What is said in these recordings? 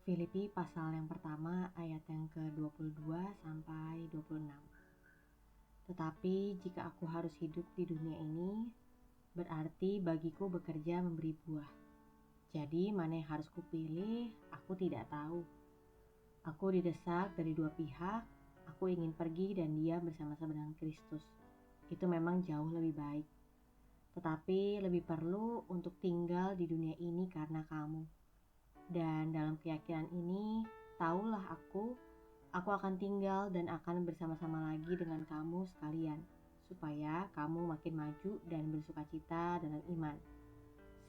Filipi pasal yang pertama ayat yang ke-22 sampai 26. Tetapi jika aku harus hidup di dunia ini, berarti bagiku bekerja memberi buah. Jadi mana yang harus kupilih, aku tidak tahu. Aku didesak dari dua pihak, aku ingin pergi dan diam bersama-sama dengan Kristus. Itu memang jauh lebih baik. Tetapi lebih perlu untuk tinggal di dunia ini karena kamu. Dan dalam keyakinan ini, taulah aku akan tinggal dan akan bersama-sama lagi dengan kamu sekalian, supaya kamu makin maju dan bersukacita dalam iman,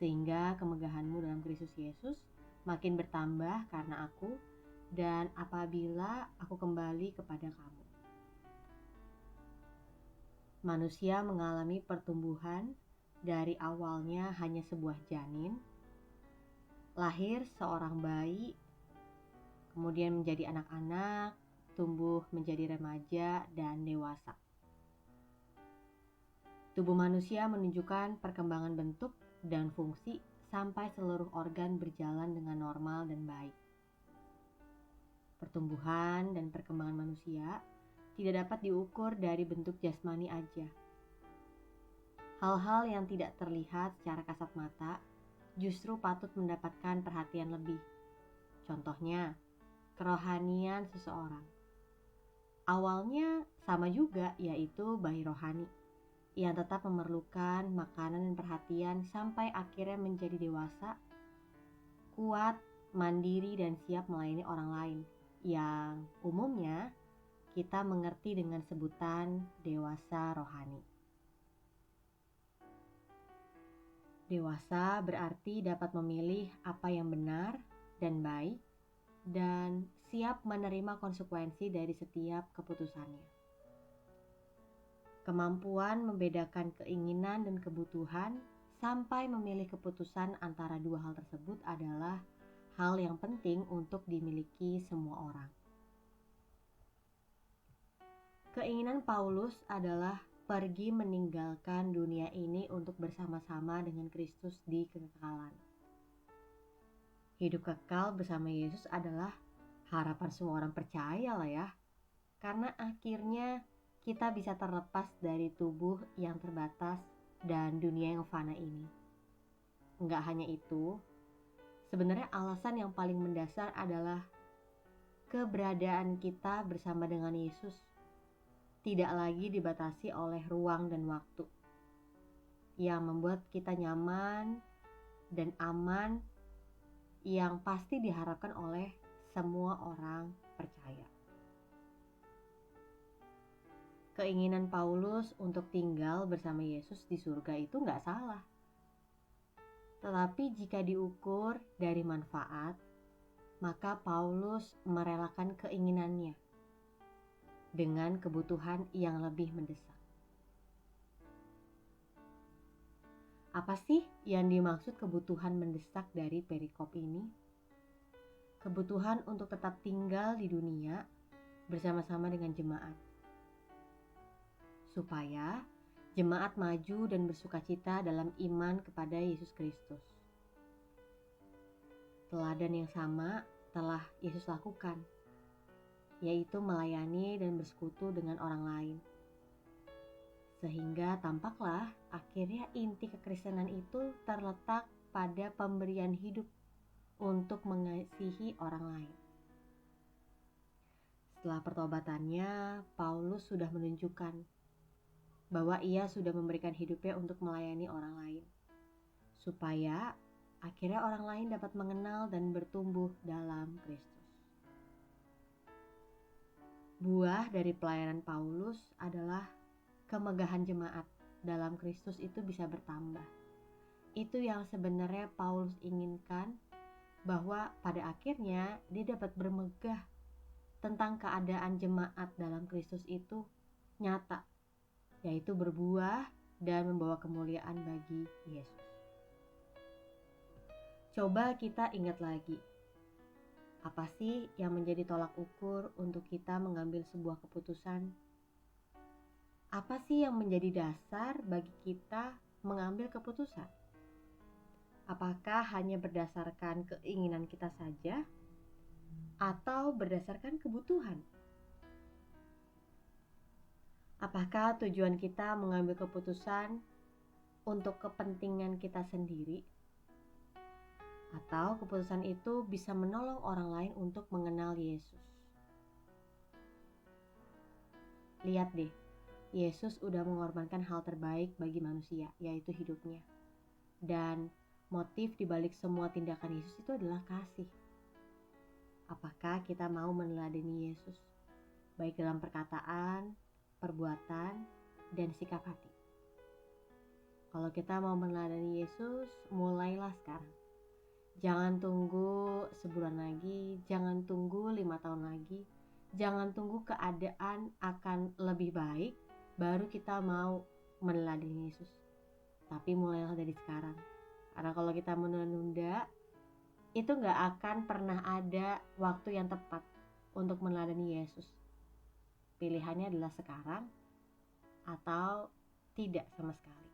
sehingga kemegahanmu dalam Kristus Yesus makin bertambah karena aku, dan apabila aku kembali kepada kamu. Manusia mengalami pertumbuhan dari awalnya hanya sebuah janin, lahir seorang bayi, kemudian menjadi anak-anak, tumbuh menjadi remaja dan dewasa. Tubuh manusia menunjukkan perkembangan bentuk dan fungsi sampai seluruh organ berjalan dengan normal dan baik. Pertumbuhan dan perkembangan manusia tidak dapat diukur dari bentuk jasmani aja. Hal-hal yang tidak terlihat secara kasat mata justru patut mendapatkan perhatian lebih. Contohnya, kerohanian seseorang. Awalnya sama juga, yaitu bayi rohani yang tetap memerlukan makanan dan perhatian sampai akhirnya menjadi dewasa, kuat, mandiri dan siap melayani orang lain, yang umumnya kita mengerti dengan sebutan dewasa rohani. Dewasa berarti dapat memilih apa yang benar dan baik dan siap menerima konsekuensi dari setiap keputusannya. Kemampuan membedakan keinginan dan kebutuhan sampai memilih keputusan antara dua hal tersebut adalah hal yang penting untuk dimiliki semua orang. Keinginan Paulus adalah pergi meninggalkan dunia ini untuk bersama-sama dengan Kristus di kekekalan. Hidup kekal bersama Yesus adalah harapan semua orang percaya lah ya. Karena akhirnya kita bisa terlepas dari tubuh yang terbatas dan dunia yang fana ini. Enggak hanya itu, sebenarnya alasan yang paling mendasar adalah keberadaan kita bersama dengan Yesus tidak lagi dibatasi oleh ruang dan waktu, yang membuat kita nyaman dan aman, yang pasti diharapkan oleh semua orang percaya. Keinginan Paulus untuk tinggal bersama Yesus di surga itu nggak salah. Tetapi jika diukur dari manfaat, maka Paulus merelakan keinginannya dengan kebutuhan yang lebih mendesak. Apa sih yang dimaksud kebutuhan mendesak dari perikop ini? Kebutuhan untuk tetap tinggal di dunia bersama-sama dengan jemaat, supaya jemaat maju dan bersukacita dalam iman kepada Yesus Kristus. Teladan yang sama telah Yesus lakukan, yaitu melayani dan bersekutu dengan orang lain. Sehingga tampaklah akhirnya inti kekristenan itu terletak pada pemberian hidup untuk mengasihi orang lain. Setelah pertobatannya, Paulus sudah menunjukkan bahwa ia sudah memberikan hidupnya untuk melayani orang lain, supaya akhirnya orang lain dapat mengenal dan bertumbuh dalam Kristus. Buah dari pelayanan Paulus adalah kemegahan jemaat dalam Kristus itu bisa bertambah. Itu yang sebenarnya Paulus inginkan, bahwa pada akhirnya dia dapat bermegah tentang keadaan jemaat dalam Kristus itu nyata, yaitu berbuah dan membawa kemuliaan bagi Yesus. Coba kita ingat lagi, apa sih yang menjadi tolak ukur untuk kita mengambil sebuah keputusan? Apa sih yang menjadi dasar bagi kita mengambil keputusan? Apakah hanya berdasarkan keinginan kita saja? atau berdasarkan kebutuhan? Apakah tujuan kita mengambil keputusan untuk kepentingan kita sendiri, atau keputusan itu bisa menolong orang lain untuk mengenal Yesus? Lihat deh, Yesus udah mengorbankan hal terbaik bagi manusia, yaitu hidupnya. Dan motif dibalik semua tindakan Yesus itu adalah kasih. Apakah kita mau meneladani Yesus, baik dalam perkataan, perbuatan, dan sikap hati? Kalau kita mau meneladani Yesus, mulailah sekarang. Jangan tunggu sebulan lagi, jangan tunggu 5 tahun lagi, jangan tunggu keadaan akan lebih baik baru kita mau meneladani Yesus. Tapi mulailah dari sekarang. Karena kalau kita menunda-nunda, itu gak akan pernah ada waktu yang tepat untuk meneladani Yesus. Pilihannya adalah sekarang atau tidak sama sekali.